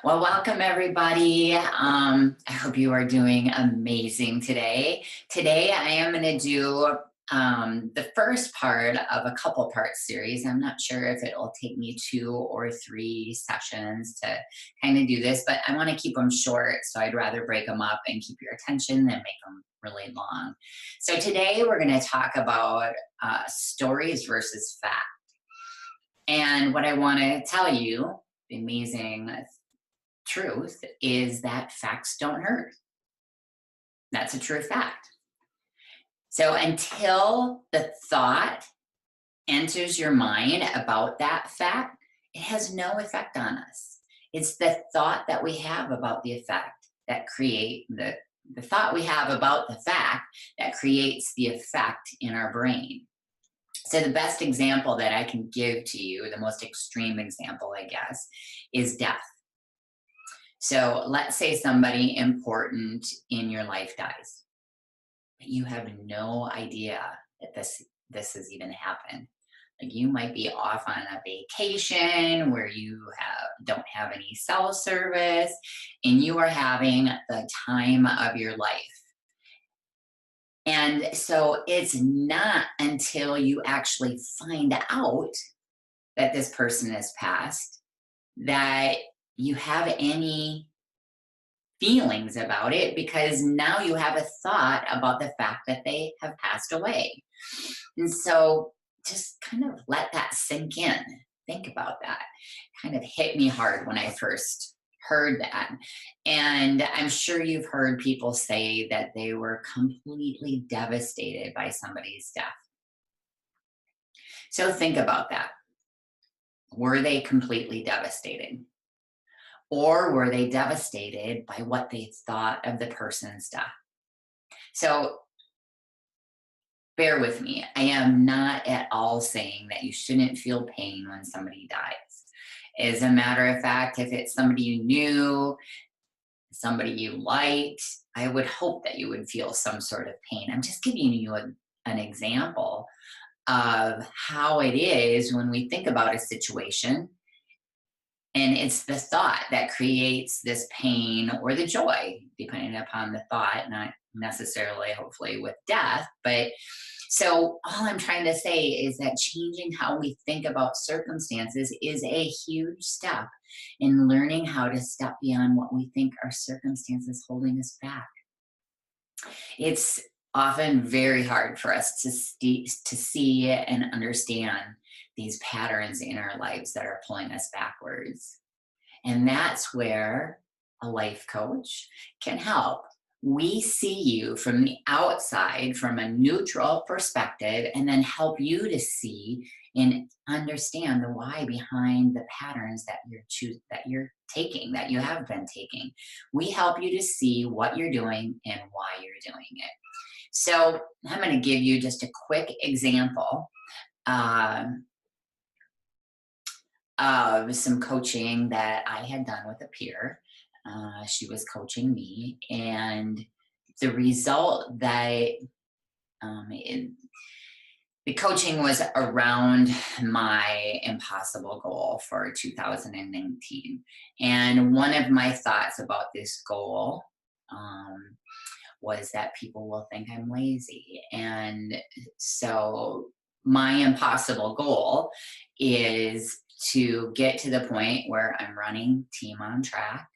Well, welcome everybody. I hope you are doing amazing today. Today, I am going to do the first part of a couple part series. I'm not sure if it will take me 2 or 3 sessions to kind of do this, but I want to keep them short. So I'd rather break them up and keep your attention than make them really long. So today, we're going to talk about stories versus fact. And what I want to tell you, the amazing truth is that facts don't hurt. That's a true fact. So until the thought enters your mind about that fact, it has no effect on us. It's the thought that we have about the effect that create the thought we have about the fact that creates the effect in our brain. So the best example that I can give to you, the most extreme example, I guess, is death. So let's say somebody important in your life dies, but you have no idea that this has even happened. Like you might be off on a vacation where you don't have any cell service, and you are having the time of your life. And so it's not until you actually find out that this person has passed that you have any feelings about it, because now you have a thought about the fact that they have passed away. And so just kind of let that sink in. Think about that. Kind of hit me hard when I first heard that. And I'm sure you've heard people say that they were completely devastated by somebody's death. So think about that. Were they completely devastated? Or were they devastated by what they thought of the person's death? So bear with me. I am not at all saying that you shouldn't feel pain when somebody dies. As a matter of fact, if it's somebody you knew, somebody you liked, I would hope that you would feel some sort of pain. I'm just giving you an example of how it is when we think about a situation. And it's the thought that creates this pain or the joy, depending upon the thought, not necessarily, hopefully, with death. But so all I'm trying to say is that changing how we think about circumstances is a huge step in learning how to step beyond what we think are circumstances holding us back. It's often very hard for us to see and understand these patterns in our lives that are pulling us backwards. And that's where a life coach can help. We see you from the outside, from a neutral perspective, and then help you to see and understand the why behind the patterns that you're taking, that you have been taking. We help you to see what you're doing and why you're doing it. So I'm going to give you just a quick example of some coaching that I had done with a peer. She was coaching me, and the result that the coaching was around my impossible goal for 2019. And one of my thoughts about this goal was that people will think I'm lazy. And so my impossible goal is to get to the point where I'm running Team on Track,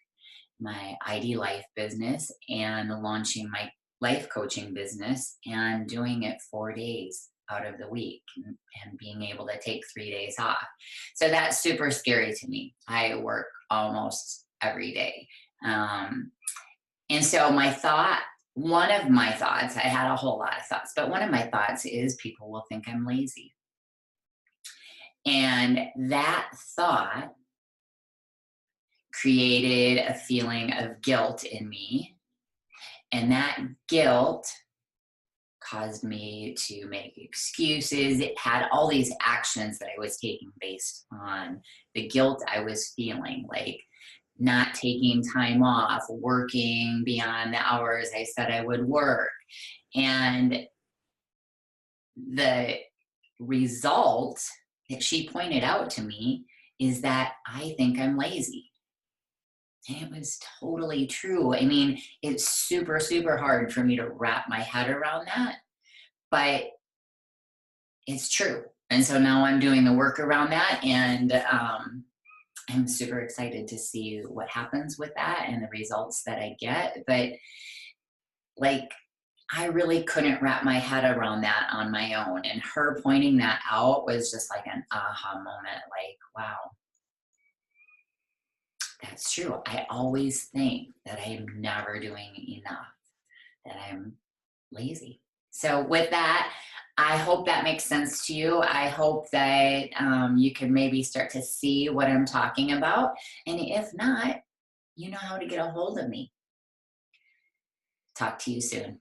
my ID Life business, and launching my life coaching business, and doing it 4 days out of the week, and being able to take 3 days off. So that's super scary to me. I work almost every day. And so one of my thoughts, I had a whole lot of thoughts, but one of my thoughts is people will think I'm lazy. And that thought created a feeling of guilt in me. And that guilt caused me to make excuses. It had all these actions that I was taking based on the guilt I was feeling, like not taking time off, working beyond the hours I said I would work. And the result that she pointed out to me is that I think I'm lazy. And it was totally true. I mean, it's super, super hard for me to wrap my head around that, but it's true. And so now I'm doing the work around that, and I'm super excited to see what happens with that and the results that I get. But like, I really couldn't wrap my head around that on my own. And her pointing that out was just like an aha moment, like, wow, that's true. I always think that I am never doing enough, that I'm lazy. So, with that, I hope that makes sense to you. I hope that you can maybe start to see what I'm talking about. And if not, you know how to get a hold of me. Talk to you soon.